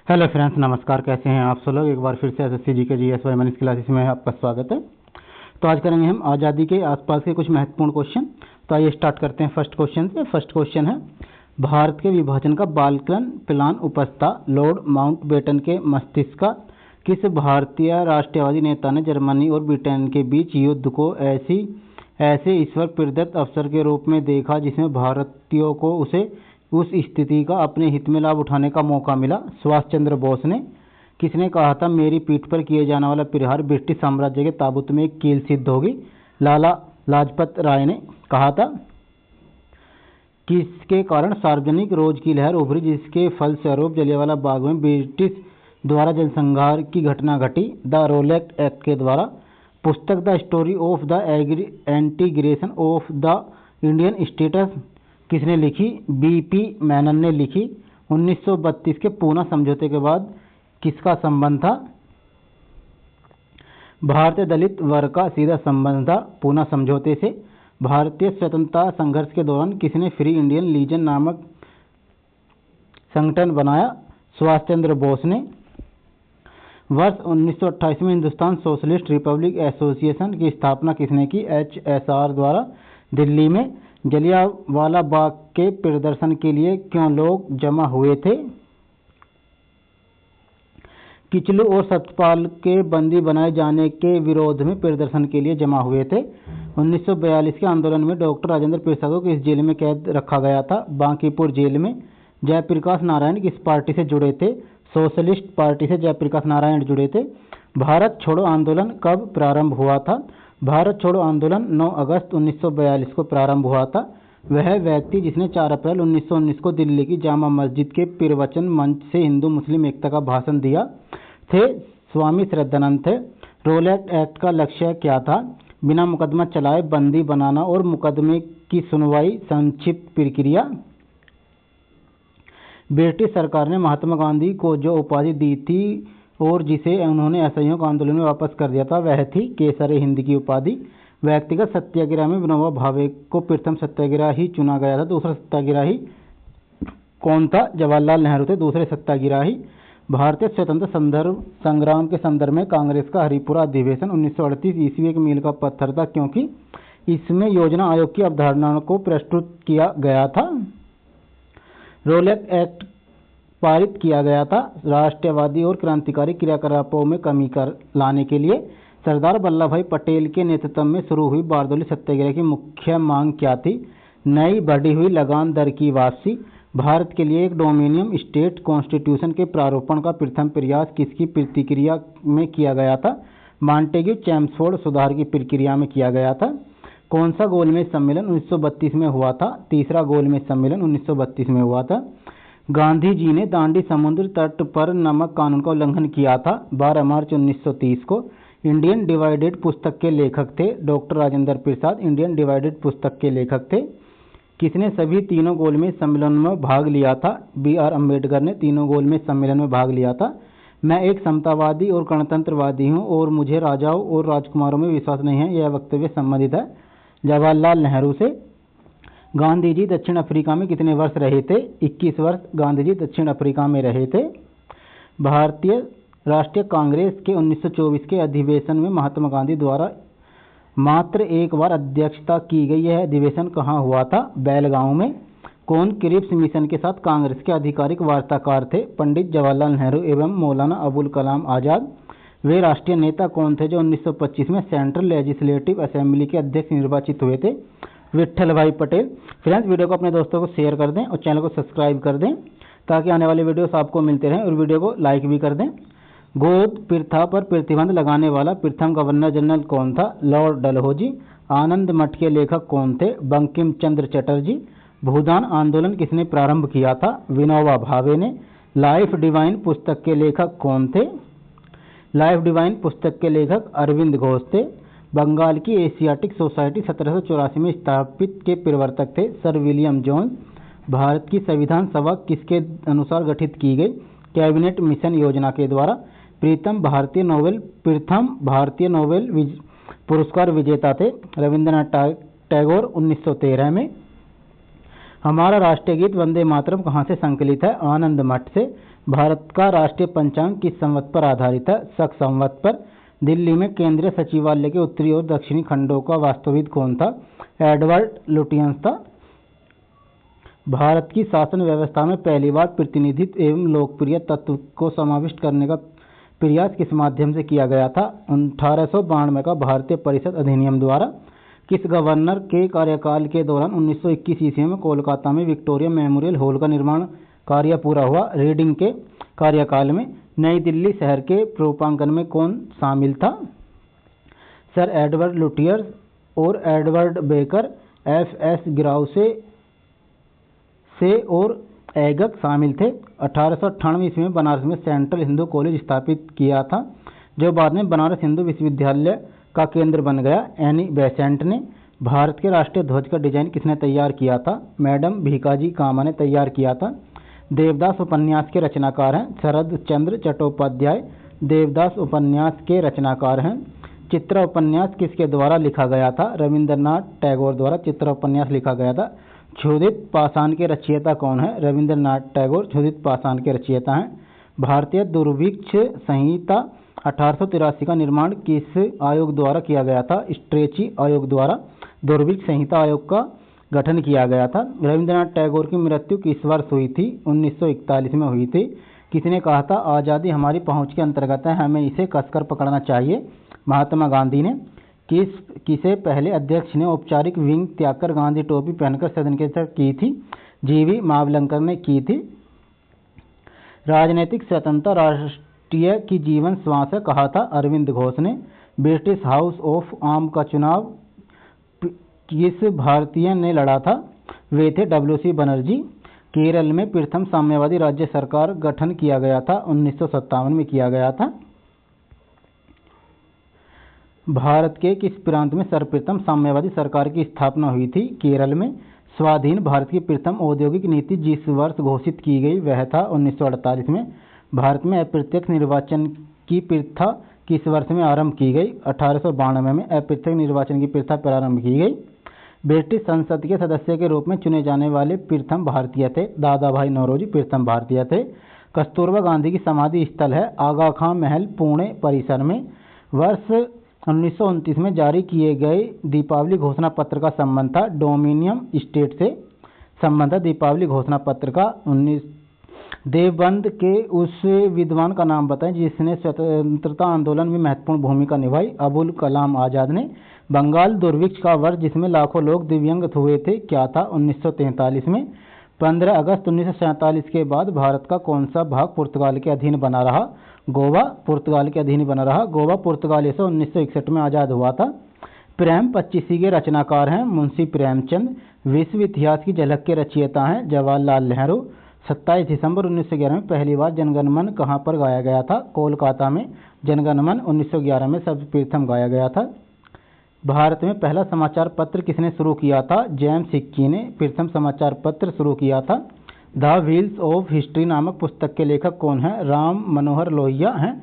Hello friends, नमस्कार। कैसे हैं आप सब लोग। एक बार फिर से एसएससी जीके जीएसवाई मैंने क्लासेस में आपका स्वागत है। तो आज करेंगे हम आज़ादी के आसपास के कुछ महत्वपूर्ण क्वेश्चन। तो आइए स्टार्ट करते हैं फर्स्ट क्वेश्चन से। फर्स्ट क्वेश्चन है, भारत के विभाजन का बालकन प्लान उपस्था लॉर्ड माउंटबेटन के मस्तिष्क का किस भारतीय राष्ट्रवादी नेता ने जर्मनी और ब्रिटेन के बीच युद्ध को ऐसे ईश्वर प्रदत्त अवसर के रूप में देखा जिसमें भारतीयों को उस स्थिति का अपने हित में लाभ उठाने का मौका मिला। सुभाष चंद्र बोस ने। किसने कहा था, मेरी पीठ पर किए जाने वाला प्रहार ब्रिटिश साम्राज्य के ताबूत में एक कील सिद्ध होगी। लाला लाजपत राय ने कहा था। किसके कारण सार्वजनिक रोज की लहर उभरी जिसके फलस्वरूप जलियांवाला बाग में ब्रिटिश द्वारा जनसंहार की घटना घटी। द रोलेट एक्ट के द्वारा। पुस्तक the story of the integration of the Indian states किसने लिखी? बीपी मेनन ने लिखी। 1932 के पूना समझौते के बाद किसका संबंध था? भारतीय दलित वर्ग का सीधा संबंध था पूना समझौते से। भारतीय स्वतंत्रता संघर्ष के दौरान किसने फ्री इंडियन लीजन नामक संगठन बनाया? सुभाष चंद्र बोस ने। वर्ष 1928 में हिंदुस्तान सोशलिस्ट रिपब्लिक एसोसिएशन की स्थापना किसने की? HSR द्वारा। दिल्ली में जलियांवाला बाग के प्रदर्शन के लिए क्यों लोग जमा हुए थे? किचलू और सतपाल के बंदी बनाए जाने के विरोध में प्रदर्शन के लिए जमा हुए थे। 1942 के आंदोलन में डॉक्टर राजेंद्र प्रसाद को किस जेल में कैद रखा गया था? बांकीपुर जेल में। जयप्रकाश नारायण किस पार्टी से जुड़े थे? सोशलिस्ट पार्टी से जयप्रकाश नारायण जुड़े थे। भारत छोड़ो आंदोलन कब प्रारंभ हुआ था? भारत छोड़ो आंदोलन 9 अगस्त 1942 को प्रारंभ हुआ था। वह व्यक्ति जिसने 4 अप्रैल 1919 को दिल्ली की जामा मस्जिद के प्रवचन मंच से हिंदू मुस्लिम एकता का भाषण दिया थे, स्वामी श्रद्धानंद थे। रोलेट एक्ट का लक्ष्य क्या था? बिना मुकदमा चलाए बंदी बनाना और मुकदमे की सुनवाई संक्षिप्त प्रक्रिया। ब्रिटिश सरकार ने महात्मा गांधी को जो उपाधि दी थी और जिसे उन्होंने असहयोग आंदोलन में वापस कर दिया था वह थी केसर हिंद की उपाधि। व्यक्तिगत सत्याग्रह में विनोबा भावे को प्रथम सत्याग्रही चुना गया था। दूसरा सत्याग्रही कौन था? जवाहरलाल नेहरू थे दूसरे सत्याग्रही। भारतीय स्वतंत्रता संग्राम के संदर्भ में कांग्रेस का हरिपुरा अधिवेशन 1938 ईस्वी एक मील का पत्थर था क्योंकि इसमें योजना आयोग की अवधारणा को प्रस्तुत किया गया था। रोलेट एक्ट पारित किया गया था राष्ट्रवादी और क्रांतिकारी क्रियाकलापों में कमी लाने के लिए। सरदार वल्लभ भाई पटेल के नेतृत्व में शुरू हुई बारदोली सत्याग्रह की मुख्य मांग क्या थी? नई बढ़ी हुई लगान दर की वापसी। भारत के लिए एक डोमिनियन स्टेट कॉन्स्टिट्यूशन के प्रारूपण का प्रथम प्रयास किसकी प्रतिक्रिया में किया गया था? मॉन्टेग्यू चैम्सफोर्ड सुधार की प्रक्रिया में किया गया था। कौन सा गोलमेज सम्मेलन 1932 में हुआ था? तीसरा गोलमेज सम्मेलन 1932 में हुआ था। गांधी जी ने दांडी समुद्र तट पर नमक कानून का उल्लंघन किया था 12 मार्च 1930 को। इंडियन डिवाइडेड पुस्तक के लेखक थे doctor Rajendra Prasad. Indian divided पुस्तक के लेखक थे। किसने सभी तीनों गोलमेज सम्मेलन में भाग लिया था? BR अम्बेडकर ने तीनों गोलमेज सम्मेलन में भाग लिया था। मैं एक समतावादी और गणतंत्रवादी हूँ और मुझे राजाओं और राजकुमारों में विश्वास नहीं है, यह वक्तव्य संबंधित है जवाहरलाल नेहरू से। गांधी जी दक्षिण अफ्रीका में कितने वर्ष रहे थे? 21 वर्ष गांधी जी दक्षिण अफ्रीका में रहे थे। भारतीय राष्ट्रीय कांग्रेस के 1924 के अधिवेशन में महात्मा गांधी द्वारा मात्र एक बार अध्यक्षता की गई। यह अधिवेशन कहाँ हुआ था? बेलगांव में। कौन क्रिप्स मिशन के साथ कांग्रेस के आधिकारिक वार्ताकार थे? पंडित जवाहरलाल नेहरू एवं मौलाना अबुल कलाम आजाद। वे राष्ट्रीय नेता कौन थे जो 1925 में सेंट्रल लेजिस्लेटिव असेंबली के अध्यक्ष निर्वाचित हुए थे? विट्ठल भाई पटेल। फ्रेंड्स, वीडियो को अपने दोस्तों को शेयर कर दें और चैनल को सब्सक्राइब कर दें ताकि आने वाले वीडियोस आपको मिलते रहें, और वीडियो को लाइक भी कर दें। गोद प्रथा पर प्रतिबंध लगाने वाला प्रथम गवर्नर जनरल कौन था? लॉर्ड डलहौजी। आनंद मठ के लेखक कौन थे? बंकिम चंद्र चटर्जी। भूदान आंदोलन किसने प्रारंभ किया था? विनोबा भावे ने। लाइफ डिवाइन पुस्तक के लेखक कौन थे? लाइफ डिवाइन पुस्तक के लेखक अरविंद घोष थे। बंगाल की एशियाटिक सोसाइटी 1784 में स्थापित के प्रवर्तक थे सर विलियम जोन्स। भारत की संविधान सभा किसके अनुसार गठित की गई? कैबिनेट मिशन योजना के द्वारा। प्रथम भारतीय नोबेल पुरस्कार विजेता थे रविंद्रनाथ टैगोर 1913 में। हमारा राष्ट्रीय गीत वंदे मातरम कहाँ से संकलित है? आनंद मठ से। भारत का राष्ट्रीय पंचांग किस संवत पर आधारित है? शक संवत पर। दिल्ली में केंद्रीय सचिवालय के उत्तरी और दक्षिणी खंडों का वास्तुविद कौन था? एडवर्ड लुटियंस था। भारत की शासन व्यवस्था में पहली बार प्रतिनिधित्व एवं लोकप्रिय तत्व को समाविष्ट करने का प्रयास किस माध्यम से किया गया था? 1892 का भारतीय परिषद अधिनियम द्वारा। किस गवर्नर के कार्यकाल के दौरान 1921 ईस्वी में कोलकाता में विक्टोरिया मेमोरियल हॉल का निर्माण कार्य पूरा हुआ? रीडिंग के कार्यकाल में। नई दिल्ली शहर के रूपांकन में कौन शामिल था? सर एडवर्ड लुटियर्स और एडवर्ड बेकर। एफ.एस. ग्राउसे से और एगक शामिल थे। 1898 ईस्वी में बनारस में सेंट्रल हिंदू कॉलेज स्थापित किया था, जो बाद में बनारस हिंदू विश्वविद्यालय का केंद्र बन गया। एनी बेसेंट ने। भारत के राष्ट्रीय ध्वज का डिजाइन किसने तैयार किया था? मैडम भीकाजी कामा ने तैयार किया था। देवदास उपन्यास के रचनाकार हैं शरद चंद्र चट्टोपाध्याय। देवदास उपन्यास के रचनाकार हैं। चित्रा उपन्यास किसके द्वारा लिखा गया था? रविंद्रनाथ टैगोर द्वारा चित्रा उपन्यास लिखा गया था। क्षुधित पाषाण के रचयिता कौन है? रविंद्रनाथ टैगोर क्षुधित पाषाण के रचयिता हैं। भारतीय दुर्भिक्ष संहिता 1883 का निर्माण किस आयोग द्वारा किया गया था? स्ट्रेची आयोग द्वारा दुर्भिक्ष संहिता आयोग का गठन किया गया था। रविंद्रनाथ टैगोर की मृत्यु किस वर्ष हुई थी? 1941 में हुई थी। किसने कहा था आज़ादी हमारी पहुंच के अंतर्गत है, हमें इसे कसकर पकड़ना चाहिए? महात्मा गांधी ने। किसे पहले अध्यक्ष ने औपचारिक विंग त्यागकर गांधी टोपी पहनकर सदन के साथ की थी? जीवी मावलंकर ने की थी। राजनीतिक स्वतंत्रता राष्ट्रीय की जीवन श्वास है, कहा था अरविंद घोष ने। ब्रिटिश हाउस ऑफ आम का चुनाव किस भारतीय ने लड़ा था? वे थे W.C. बनर्जी। केरल में प्रथम साम्यवादी राज्य सरकार गठन किया गया था, 1957 में किया गया था। भारत के किस प्रांत में सर्वप्रथम साम्यवादी सरकार की स्थापना हुई थी? केरल में। स्वाधीन भारत की प्रथम औद्योगिक नीति जिस वर्ष घोषित की गई वह था 1948 में। भारत में अप्रत्यक्ष निर्वाचन की प्रथा किस वर्ष में आरंभ की गई? 1892 में अप्रत्यक्ष निर्वाचन की प्रथा प्रारंभ की गई। ब्रिटिश संसद के सदस्य के रूप में चुने जाने वाले प्रथम भारतीय थे दादा भाई नौरोजी प्रथम भारतीय थे। कस्तूरबा गांधी की समाधि स्थल है आगा खां महल पुणे परिसर में। वर्ष 1929 में जारी किए गए दीपावली घोषणा पत्र का संबंध था डोमिनियन स्टेट से संबंध था दीपावली घोषणा पत्र का। 19 देवबंद के उस विद्वान का नाम बताएं जिसने स्वतंत्रता आंदोलन में महत्वपूर्ण भूमिका निभाई? अबुल कलाम आजाद ने। बंगाल दुर्भिक्ष का वर्ष जिसमें लाखों लोग दिव्यांग हुए थे क्या था? 1943 में। 15 अगस्त 1947 के बाद भारत का कौन सा भाग पुर्तगाल के अधीन बना रहा? गोवा पुर्तगाल के अधीन बना रहा। गोवा पुर्तगाल से 1961 में आज़ाद हुआ था। प्रेम पच्चीसी के रचनाकार हैं मुंशी प्रेमचंद। विश्व इतिहास की झलक के रचयिता हैं जवाहरलाल नेहरू। 27 दिसंबर 1911 में पहली बार जनगण मन कहाँ पर गाया गया था? कोलकाता में। जनगण मन 1911 में सर्वप्रथम गाया गया था। भारत में पहला समाचार पत्र किसने शुरू किया था? जेम्स हिक्की ने प्रथम समाचार पत्र शुरू किया था। द व्हील्स ऑफ हिस्ट्री नामक पुस्तक के लेखक कौन है? राम मनोहर लोहिया हैं।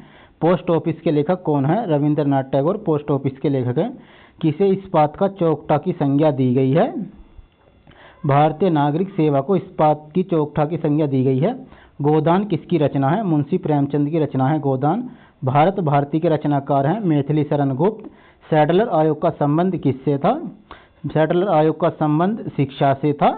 पोस्ट ऑफिस के लेखक कौन है? रविंद्रनाथ टैगोर पोस्ट ऑफिस के लेखक हैं। किसे इस्पात का चौकठा की संज्ञा दी गई है? भारतीय नागरिक सेवा को इस्पात की चौकठा की संज्ञा दी गई है। गोदान किसकी रचना है? मुंशी प्रेमचंद की रचना है गोदान। भारत भारती के रचनाकार हैं मैथिली शरण गुप्त। सैडलर आयोग का संबंध किससे था? सैडलर आयोग का संबंध शिक्षा से था।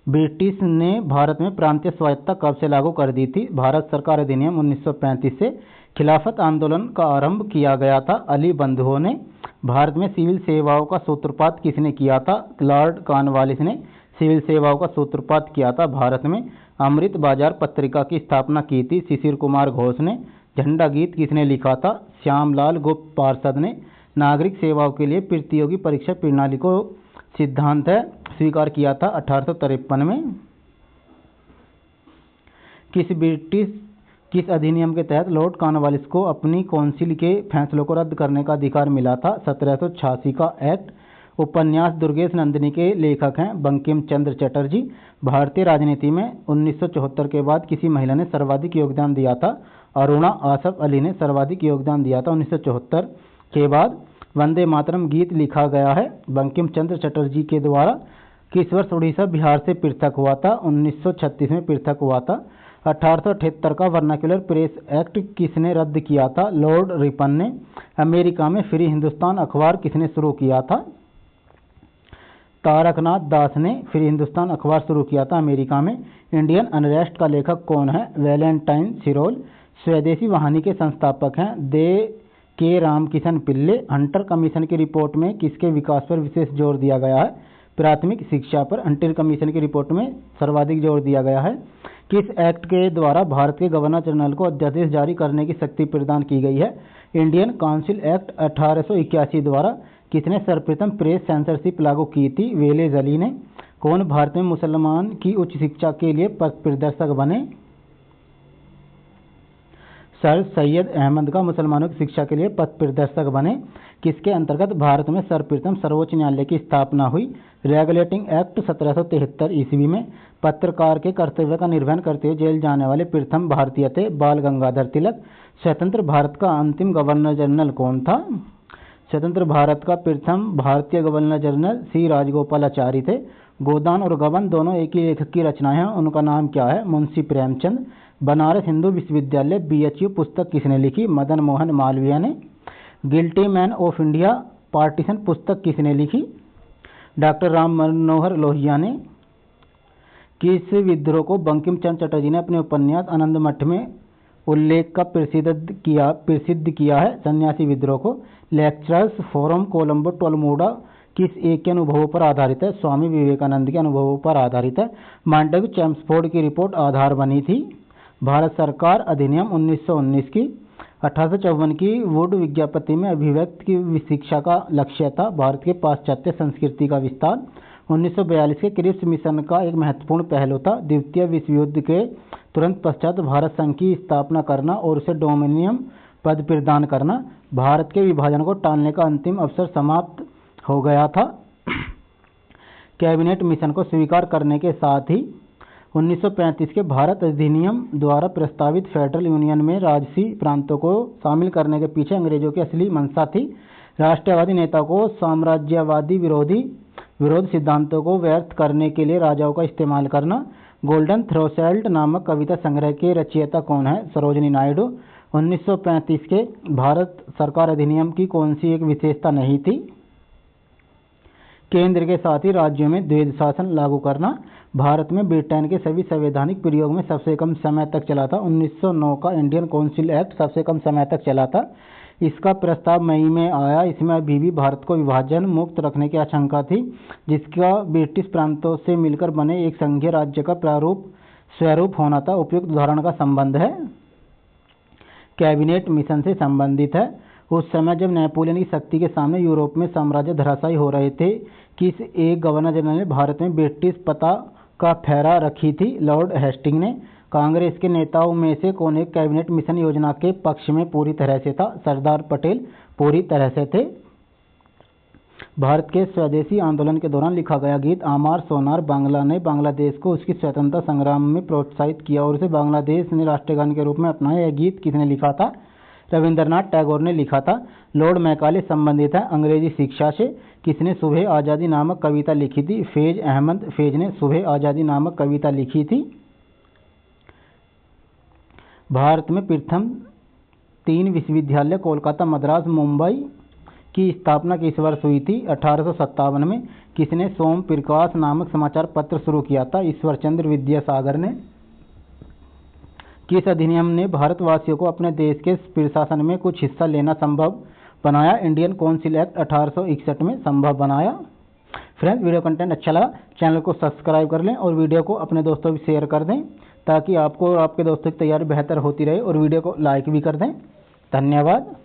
ब्रिटिश ने भारत में प्रांतीय स्वायत्तता कब से लागू कर दी थी? भारत सरकार अधिनियम 1935 से। खिलाफत आंदोलन का आरंभ किया गया था अली बंधुओं ने। भारत में सिविल सेवाओं का सूत्रपात किसने किया था? लॉर्ड कॉर्नवालिस ने सिविल सेवाओं का सूत्रपात किया था। भारत में अमृत बाजार पत्रिका की स्थापना की थी शिशिर कुमार घोष ने। झंडा गीत किसने लिखा था? श्यामलाल गुप्त पार्षद ने। नागरिक सेवाओं के लिए प्रतियोगी परीक्षा प्रणाली को सिद्धांत है स्वीकार किया था 1853 में। किस अधिनियम के तहत लॉर्ड कॉर्नवालिस को अपनी काउंसिल के फैसलों को रद्द करने का अधिकार मिला था? 1786 का एक्ट। उपन्यास दुर्गेश नंदिनी के लेखक हैं बंकिम चंद्र चटर्जी। भारतीय राजनीति में 1974 के बाद किसी महिला ने सर्वाधिक योगदान दिया था? अरुणा आसफ अली ने सर्वाधिक योगदान दिया था 1974 के बाद। वंदे मातरम गीत लिखा गया है बंकिम चंद्र चटर्जी के द्वारा। किस वर्ष उड़ीसा बिहार से पृथक हुआ था? 1936 में पृथक हुआ था। 1878 का वर्नाक्युलर प्रेस एक्ट किसने रद्द किया था? लॉर्ड रिपन ने। अमेरिका में फ्री हिंदुस्तान अखबार किसने शुरू किया था? तारकनाथ दास ने फ्री हिंदुस्तान अखबार शुरू किया था अमेरिका में। इंडियन अनरेस्ट का लेखक कौन है? वैलेंटाइन सिरोल। स्वदेशी वाहिनी के संस्थापक हैं दे के रामकिशन पिल्ले। हंटर कमीशन की रिपोर्ट में किसके विकास पर विशेष जोर दिया गया है? प्राथमिक शिक्षा पर हंटर कमीशन की रिपोर्ट में सर्वाधिक जोर दिया गया है। किस एक्ट के द्वारा भारत के गवर्नर जनरल को अध्यादेश जारी करने की शक्ति प्रदान की गई है? इंडियन काउंसिल एक्ट 1881 द्वारा। किसने सर्वप्रथम प्रेस सेंसरशिप लागू की थी? वेलेज अली ने। कौन भारत में मुसलमान की उच्च शिक्षा के लिए पथ प्रदर्शक बने? सर सैयद अहमद का मुसलमानों की शिक्षा के लिए पथ प्रदर्शक बने। किसके अंतर्गत भारत में सर्वप्रथम सर्वोच्च न्यायालय की स्थापना हुई? रेगुलेटिंग एक्ट 1773 ईस्वी में। पत्रकार के कर्तव्य का निर्वहन करते हुए जेल जाने वाले प्रथम भारतीय थे बाल गंगाधर तिलक। स्वतंत्र भारत का अंतिम गवर्नर जनरल कौन था? स्वतंत्र भारत का प्रथम भारतीय गवर्नर जनरल सी राजगोपालाचारी थे। गोदान और गबन दोनों एक ही लेखक की रचनाएं हैं, उनका नाम क्या है? मुंशी प्रेमचंद। बनारस हिंदू विश्वविद्यालय BHU पुस्तक किसने लिखी? मदन मोहन मालवीय ने। Guilty man of India partition पुस्तक किसने लिखी? डॉक्टर राम मनोहर लोहिया ने। किस विद्रोह को बंकिम चंद्र चटर्जी ने अपने उपन्यास आनंदमठ में उल्लेख का प्रसिद्ध किया है? सन्यासी विद्रोह को। लेक्चरर्स फोरम कोलंबो टोलमोडा किस एक के अनुभवों पर आधारित है? स्वामी विवेकानंद के अनुभवों पर आधारित है। मांटेग चैम्सफोर्ड की रिपोर्ट आधार बनी थी। भारत सरकार अधिनियम 1919 की। 1854 की वुड विज्ञप्ति में अभिव्यक्ति की शिक्षा का लक्ष्य था। भारत के पाश्चात्य संस्कृति का विस्तार। 1942 के क्रिप्स मिशन का एक महत्वपूर्ण पहलू था। द्वितीय विश्व युद्ध के तुरंत पश्चात भारत संघ की स्थापना करना और उसे डोमिनियन पद प्रदान करना। भारत के विभाजन को टालने का अंतिम अवसर समाप्त हो गया था। कैबिनेट मिशन को स्वीकार करने के साथ ही 1935 के भारत अधिनियम द्वारा प्रस्तावित फेडरल यूनियन में राजसी प्रांतों को शामिल करने के पीछे अंग्रेजों की असली मंशा थी। राष्ट्रवादी नेता को साम्राज्यवादी विरोध सिद्धांतों को व्यर्थ करने के लिए राजाओं का इस्तेमाल करना। गोल्डन थ्रेशोल्ड नामक कविता संग्रह के रचयिता कौन है? सरोजिनी नायडू। 1935 के भारत सरकार अधिनियम की कौन सी एक विशेषता नहीं थी? केंद्र के साथ ही राज्यों में द्वैध शासन लागू करना। भारत में ब्रिटेन के सभी संवैधानिक प्रयोग में सबसे कम समय तक चला था। 1909 का इंडियन काउंसिल एक्ट सबसे कम समय तक चला था। इसका प्रस्ताव मई में आया। इसमें अभी भी भारत को विभाजन मुक्त रखने की आशंका थी, जिसका ब्रिटिश प्रांतों से मिलकर बने एक संघीय राज्य का स्वरूप होना था। उपयुक्त उदाहरण का संबंध है कैबिनेट मिशन से संबंधित है। उस समय जब नेपोलियन की शक्ति के सामने यूरोप में साम्राज्य धराशायी हो रहे थे, किस एक गवर्नर जनरल ने भारत में ब्रिटिश पताका फहरा रखी थी? लॉर्ड हेस्टिंग ने। कांग्रेस के नेताओं में से कौन एक कैबिनेट मिशन योजना के पक्ष में पूरी तरह से था? सरदार पटेल पूरी तरह से थे। भारत के स्वदेशी आंदोलन के दौरान लिखा गया गीत आमार सोनार बांग्ला ने बांग्लादेश को उसकी स्वतंत्रता संग्राम में प्रोत्साहित किया और उसे बांग्लादेश ने राष्ट्रगान के रूप में अपनाया। यह गीत किसने लिखा था? रविंद्रनाथ टैगोर ने लिखा था। लॉर्ड मैकाले संबंधित है अंग्रेजी शिक्षा से। किसने सुबह आज़ादी नामक कविता लिखी थी? फैज अहमद फैज ने सुबह आज़ादी नामक कविता लिखी थी। भारत में प्रथम 3 विश्वविद्यालय कोलकाता, मद्रास, मुंबई की स्थापना किस वर्ष हुई थी? 1857 में। किसने सोम प्रकाश नामक समाचार पत्र शुरू किया था? ईश्वरचंद्र विद्यासागर ने। किस अधिनियम ने भारतवासियों को अपने देश के प्रशासन में कुछ हिस्सा लेना संभव बनाया? इंडियन काउंसिल एक्ट 1861 में संभव बनाया। फ्रेंड्स, वीडियो कंटेंट अच्छा लगा चैनल को सब्सक्राइब कर लें और वीडियो को अपने दोस्तों भी शेयर कर दें, ताकि आपको और आपके दोस्तों की तैयारी बेहतर होती रहे, और वीडियो को लाइक भी कर दें। धन्यवाद।